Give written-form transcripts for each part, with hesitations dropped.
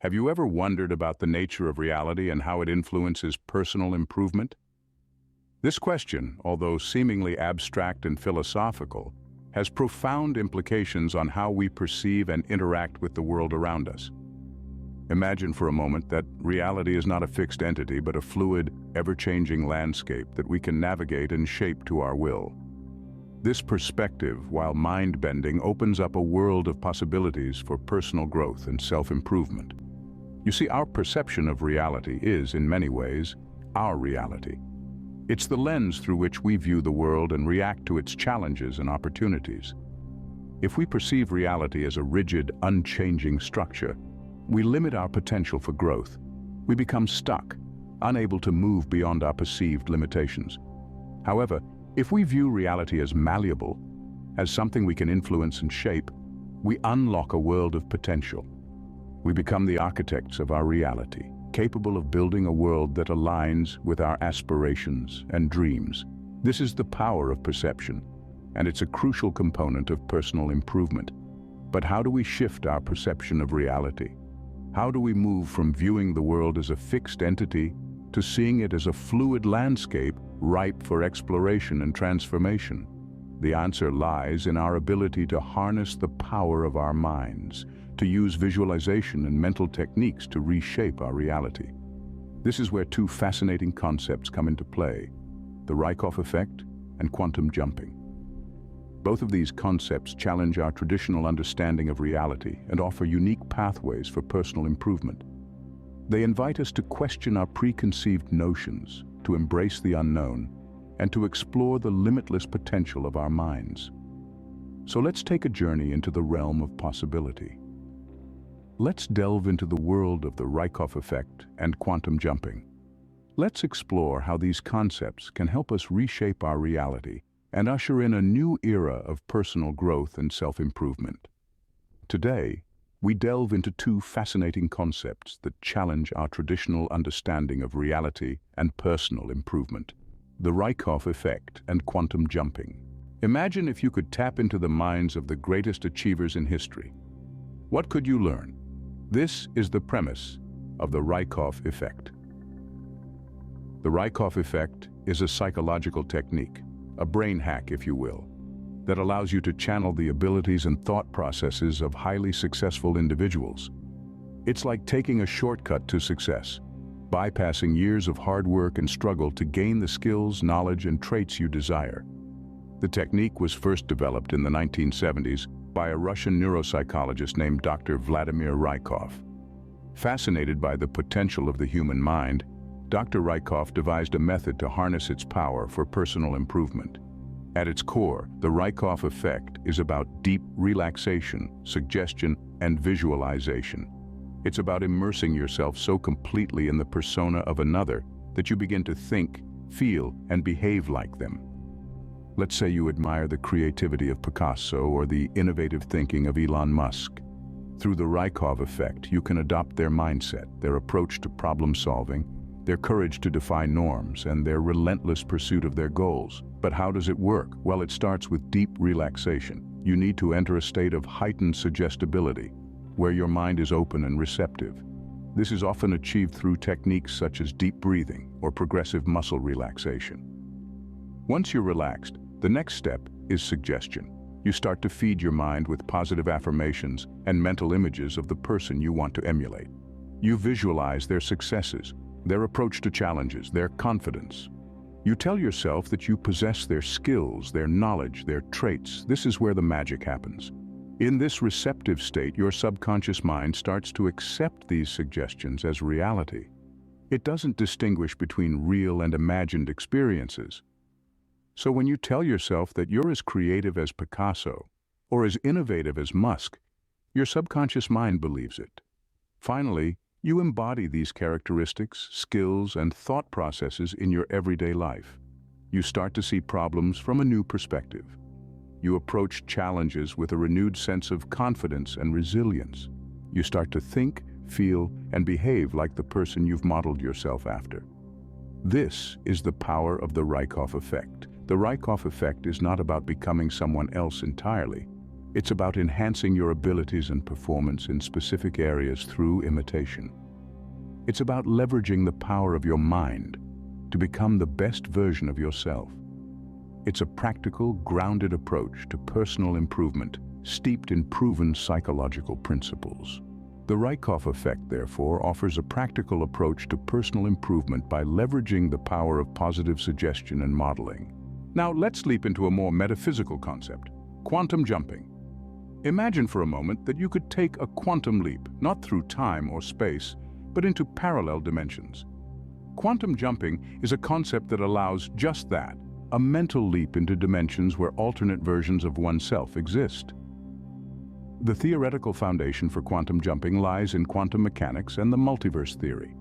Have you ever wondered about the nature of reality and how it influences personal improvement? This question, although seemingly abstract and philosophical, has profound implications on how we perceive and interact with the world around us. Imagine for a moment that reality is not a fixed entity but a fluid, ever-changing landscape that we can navigate and shape to our will. This perspective, while mind-bending, opens up a world of possibilities for personal growth and self-improvement. You see, our perception of reality is, in many ways, our reality. It's the lens through which we view the world and react to its challenges and opportunities. If we perceive reality as a rigid, unchanging structure, we limit our potential for growth. We become stuck, unable to move beyond our perceived limitations. However, if we view reality as malleable, as something we can influence and shape, we unlock a world of potential. We become the architects of our reality, capable of building a world that aligns with our aspirations and dreams. This is the power of perception, and it's a crucial component of personal improvement. But how do we shift our perception of reality? How do we move from viewing the world as a fixed entity to seeing it as a fluid landscape ripe for exploration and transformation? The answer lies in our ability to harness the power of our minds, to use visualization and mental techniques to reshape our reality. This is where two fascinating concepts come into play: the Raikov Effect and quantum jumping. Both of these concepts challenge our traditional understanding of reality and offer unique pathways for personal improvement. They invite us to question our preconceived notions, to embrace the unknown, and to explore the limitless potential of our minds. So let's take a journey into the realm of possibility. Let's delve into the world of the Raikov Effect and quantum jumping. Let's explore how these concepts can help us reshape our reality and usher in a new era of personal growth and self-improvement. Today, we delve into two fascinating concepts that challenge our traditional understanding of reality and personal improvement: the Raikov Effect and quantum jumping. Imagine if you could tap into the minds of the greatest achievers in history. What could you learn? This is the premise of the Raikov Effect. The Raikov Effect is a psychological technique, a brain hack, if you will, that allows you to channel the abilities and thought processes of highly successful individuals. It's like taking a shortcut to success, bypassing years of hard work and struggle to gain the skills, knowledge, and traits you desire. The technique was first developed in the 1970s by a Russian neuropsychologist named Dr. Vladimir Raikov. Fascinated by the potential of the human mind, Dr. Raikov devised a method to harness its power for personal improvement. At its core, the Raikov Effect is about deep relaxation, suggestion, and visualization. It's about immersing yourself so completely in the persona of another that you begin to think, feel, and behave like them. Let's say you admire the creativity of Picasso or the innovative thinking of Elon Musk. Through the Raikov Effect, you can adopt their mindset, their approach to problem solving, their courage to defy norms, and their relentless pursuit of their goals. But how does it work? Well, it starts with deep relaxation. You need to enter a state of heightened suggestibility, where your mind is open and receptive. This is often achieved through techniques such as deep breathing or progressive muscle relaxation. Once you're relaxed, the next step is suggestion. You start to feed your mind with positive affirmations and mental images of the person you want to emulate. You visualize their successes, their approach to challenges, their confidence. You tell yourself that you possess their skills, their knowledge, their traits. This is where the magic happens. In this receptive state, your subconscious mind starts to accept these suggestions as reality. It doesn't distinguish between real and imagined experiences. So when you tell yourself that you're as creative as Picasso or as innovative as Musk, your subconscious mind believes it. Finally, you embody these characteristics, skills, and thought processes in your everyday life. You start to see problems from a new perspective. You approach challenges with a renewed sense of confidence and resilience. You start to think, feel, and behave like the person you've modeled yourself after. This is the power of the Raikov Effect. The Raikov Effect is not about becoming someone else entirely. It's about enhancing your abilities and performance in specific areas through imitation. It's about leveraging the power of your mind to become the best version of yourself. It's a practical, grounded approach to personal improvement, steeped in proven psychological principles. The Raikov Effect, therefore, offers a practical approach to personal improvement by leveraging the power of positive suggestion and modeling. Now, let's leap into a more metaphysical concept: quantum jumping. Imagine for a moment that you could take a quantum leap, not through time or space, but into parallel dimensions. Quantum jumping is a concept that allows just that, a mental leap into dimensions where alternate versions of oneself exist. The theoretical foundation for quantum jumping lies in quantum mechanics and the multiverse theory.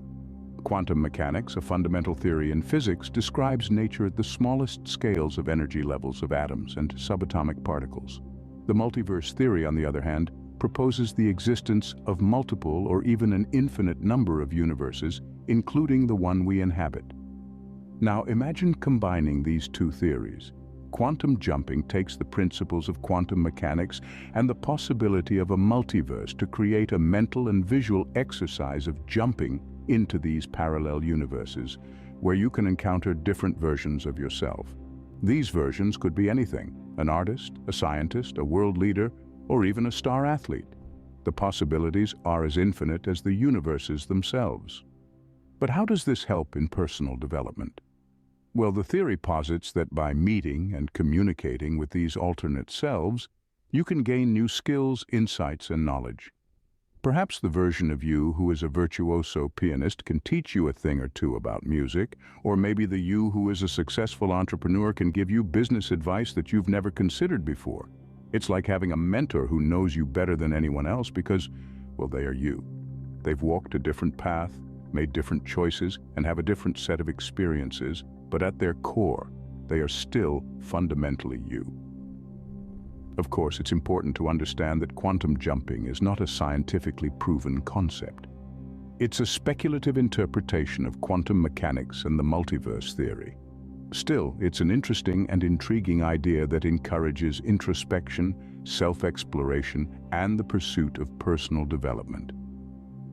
Quantum mechanics, a fundamental theory in physics, describes nature at the smallest scales of energy levels of atoms and subatomic particles. The multiverse theory, on the other hand, proposes the existence of multiple or even an infinite number of universes, including the one we inhabit. Now imagine combining these two theories. Quantum jumping takes the principles of quantum mechanics and the possibility of a multiverse to create a mental and visual exercise of jumping into these parallel universes, where you can encounter different versions of yourself. These versions could be anything: an artist, a scientist, a world leader, or even a star athlete. The possibilities are as infinite as the universes themselves. But how does this help in personal development? Well, the theory posits that by meeting and communicating with these alternate selves, you can gain new skills, insights, and knowledge. Perhaps the version of you who is a virtuoso pianist can teach you a thing or two about music, or maybe the you who is a successful entrepreneur can give you business advice that you've never considered before. It's like having a mentor who knows you better than anyone else because, well, they are you. They've walked a different path, made different choices, and have a different set of experiences, but at their core, they are still fundamentally you. Of course, it's important to understand that quantum jumping is not a scientifically proven concept. It's a speculative interpretation of quantum mechanics and the multiverse theory. Still, it's an interesting and intriguing idea that encourages introspection, self-exploration, and the pursuit of personal development.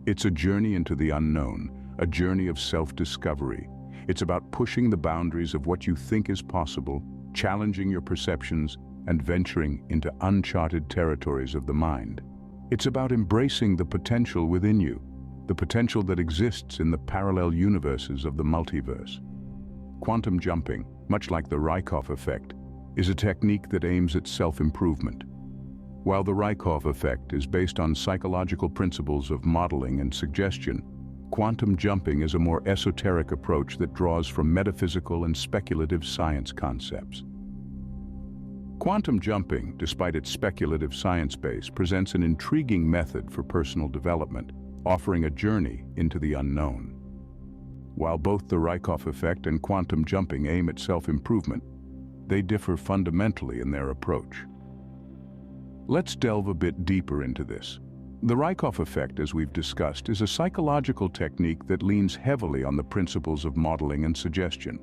It's a journey into the unknown, a journey of self-discovery. It's about pushing the boundaries of what you think is possible, challenging your perceptions, and venturing into uncharted territories of the mind. It's about embracing the potential within you, the potential that exists in the parallel universes of the multiverse. Quantum jumping, much like the Raikov Effect, is a technique that aims at self-improvement. While the Raikov Effect is based on psychological principles of modeling and suggestion, quantum jumping is a more esoteric approach that draws from metaphysical and speculative science concepts. Quantum jumping, despite its speculative science base, presents an intriguing method for personal development, offering a journey into the unknown. While both the Raikov Effect and quantum jumping aim at self-improvement, they differ fundamentally in their approach. Let's delve a bit deeper into this. The Raikov Effect, as we've discussed, is a psychological technique that leans heavily on the principles of modeling and suggestion.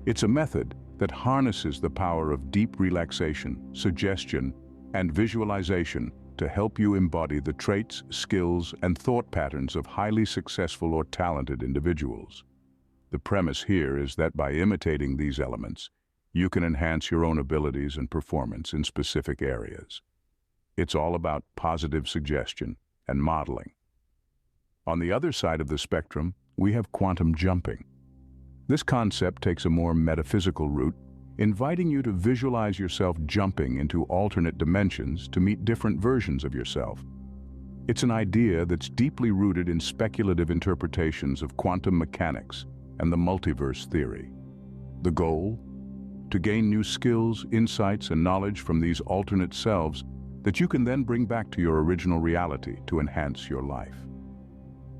It's a method that harnesses the power of deep relaxation, suggestion, and visualization to help you embody the traits, skills, and thought patterns of highly successful or talented individuals. The premise here is that by imitating these elements, you can enhance your own abilities and performance in specific areas. It's all about positive suggestion and modeling. On the other side of the spectrum, we have quantum jumping. This concept takes a more metaphysical route, inviting you to visualize yourself jumping into alternate dimensions to meet different versions of yourself. It's an idea that's deeply rooted in speculative interpretations of quantum mechanics and the multiverse theory. The goal? To gain new skills, insights, and knowledge from these alternate selves that you can then bring back to your original reality to enhance your life.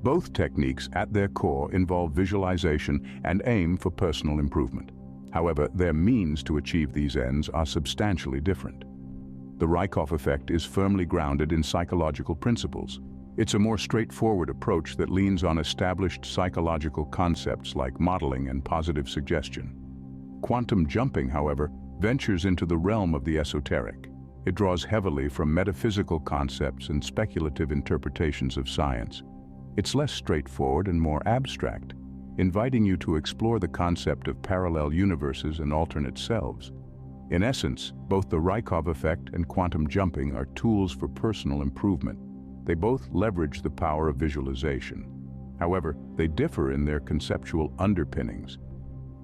Both techniques, at their core, involve visualization and aim for personal improvement. However, their means to achieve these ends are substantially different. The Raikov Effect is firmly grounded in psychological principles. It's a more straightforward approach that leans on established psychological concepts like modeling and positive suggestion. Quantum jumping, however, ventures into the realm of the esoteric. It draws heavily from metaphysical concepts and speculative interpretations of science. It's less straightforward and more abstract, inviting you to explore the concept of parallel universes and alternate selves. In essence, both the Raikov effect and quantum jumping are tools for personal improvement. They both leverage the power of visualization. However, they differ in their conceptual underpinnings.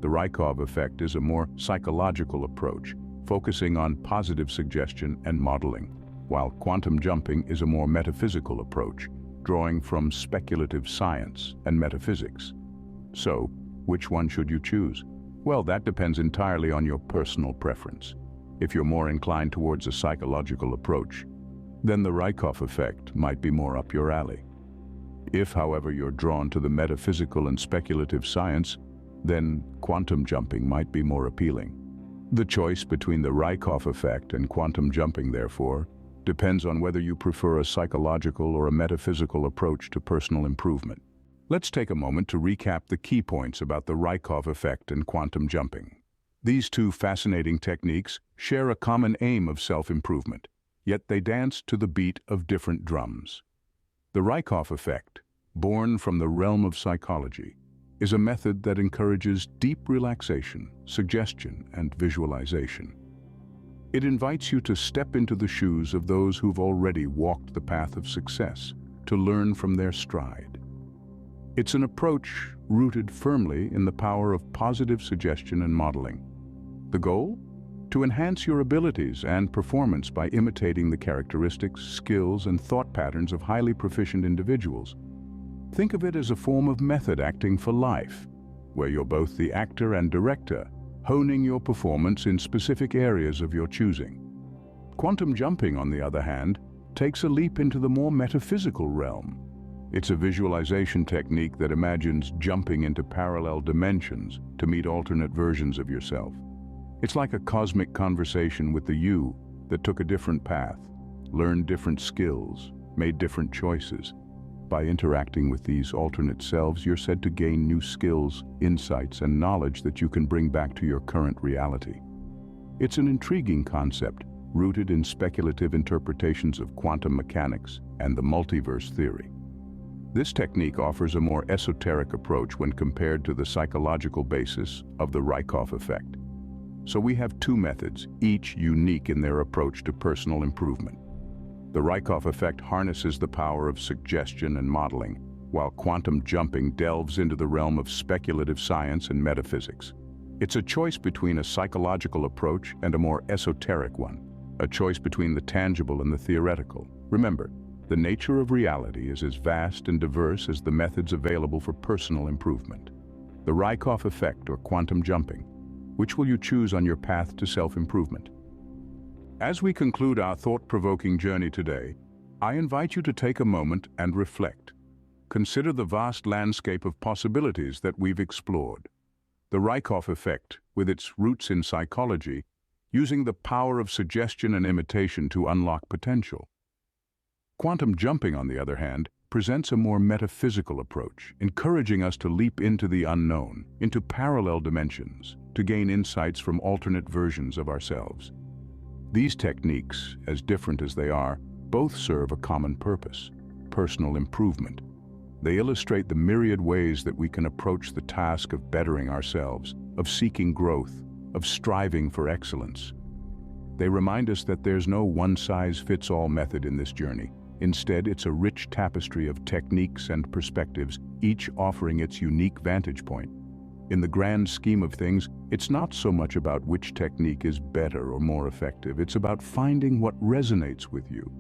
The Raikov effect is a more psychological approach, focusing on positive suggestion and modeling, while quantum jumping is a more metaphysical approach, drawing from speculative science and metaphysics. So, which one should you choose? Well, that depends entirely on your personal preference. If you're more inclined towards a psychological approach, then the Raikov effect might be more up your alley. If, however, you're drawn to the metaphysical and speculative science, then quantum jumping might be more appealing. The choice between the Raikov effect and quantum jumping, therefore, depends on whether you prefer a psychological or a metaphysical approach to personal improvement. Let's take a moment to recap the key points about the Raikov effect and quantum jumping. These two fascinating techniques share a common aim of self-improvement, yet they dance to the beat of different drums. The Raikov effect, born from the realm of psychology, is a method that encourages deep relaxation, suggestion, and visualization. It invites you to step into the shoes of those who've already walked the path of success, to learn from their stride. It's an approach rooted firmly in the power of positive suggestion and modeling. The goal? To enhance your abilities and performance by imitating the characteristics, skills, and thought patterns of highly proficient individuals. Think of it as a form of method acting for life, where you're both the actor and director, honing your performance in specific areas of your choosing. Quantum jumping, on the other hand, takes a leap into the more metaphysical realm. It's a visualization technique that imagines jumping into parallel dimensions to meet alternate versions of yourself. It's like a cosmic conversation with the you that took a different path, learned different skills, made different choices. By interacting with these alternate selves, you're said to gain new skills, insights, and knowledge that you can bring back to your current reality. It's an intriguing concept, rooted in speculative interpretations of quantum mechanics and the multiverse theory. This technique offers a more esoteric approach when compared to the psychological basis of the Raikov effect. So we have two methods, each unique in their approach to personal improvement. The Raikov effect harnesses the power of suggestion and modeling, while quantum jumping delves into the realm of speculative science and metaphysics. It's a choice between a psychological approach and a more esoteric one, a choice between the tangible and the theoretical. Remember, the nature of reality is as vast and diverse as the methods available for personal improvement. The Raikov effect or quantum jumping, which will you choose on your path to self-improvement? As we conclude our thought-provoking journey today, I invite you to take a moment and reflect. Consider the vast landscape of possibilities that we've explored. The Raikov effect, with its roots in psychology, using the power of suggestion and imitation to unlock potential. Quantum jumping, on the other hand, presents a more metaphysical approach, encouraging us to leap into the unknown, into parallel dimensions, to gain insights from alternate versions of ourselves. These techniques, as different as they are, both serve a common purpose: personal improvement. They illustrate the myriad ways that we can approach the task of bettering ourselves, of seeking growth, of striving for excellence. They remind us that there's no one-size-fits-all method in this journey. Instead, it's a rich tapestry of techniques and perspectives, each offering its unique vantage point. In the grand scheme of things, it's not so much about which technique is better or more effective. It's about finding what resonates with you,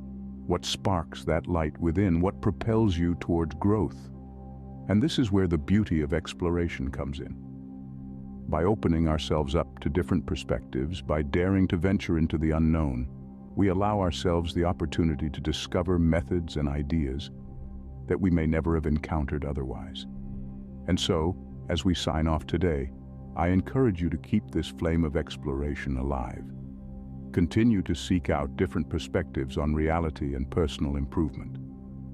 what sparks that light within, what propels you towards growth. And this is where the beauty of exploration comes in. By opening ourselves up to different perspectives, by daring to venture into the unknown, we allow ourselves the opportunity to discover methods and ideas that we may never have encountered otherwise. And so, as we sign off today, I encourage you to keep this flame of exploration alive. Continue to seek out different perspectives on reality and personal improvement.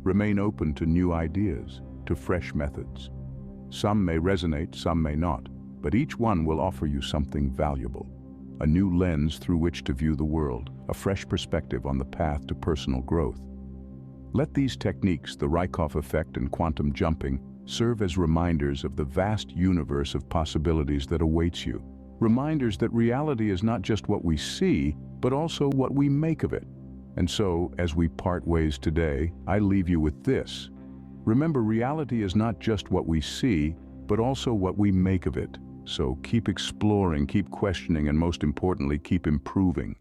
Remain open to new ideas, to fresh methods. Some may resonate, some may not, but each one will offer you something valuable. a new lens through which to view the world, a fresh perspective on the path to personal growth. Let these techniques, the Raikov effect and quantum jumping, serve as reminders of the vast universe of possibilities that awaits you. Reminders that reality is not just what we see, but also what we make of it. And so, as we part ways today, I leave you with this. Remember, reality is not just what we see, but also what we make of it. So keep exploring, keep questioning, and most importantly, keep improving.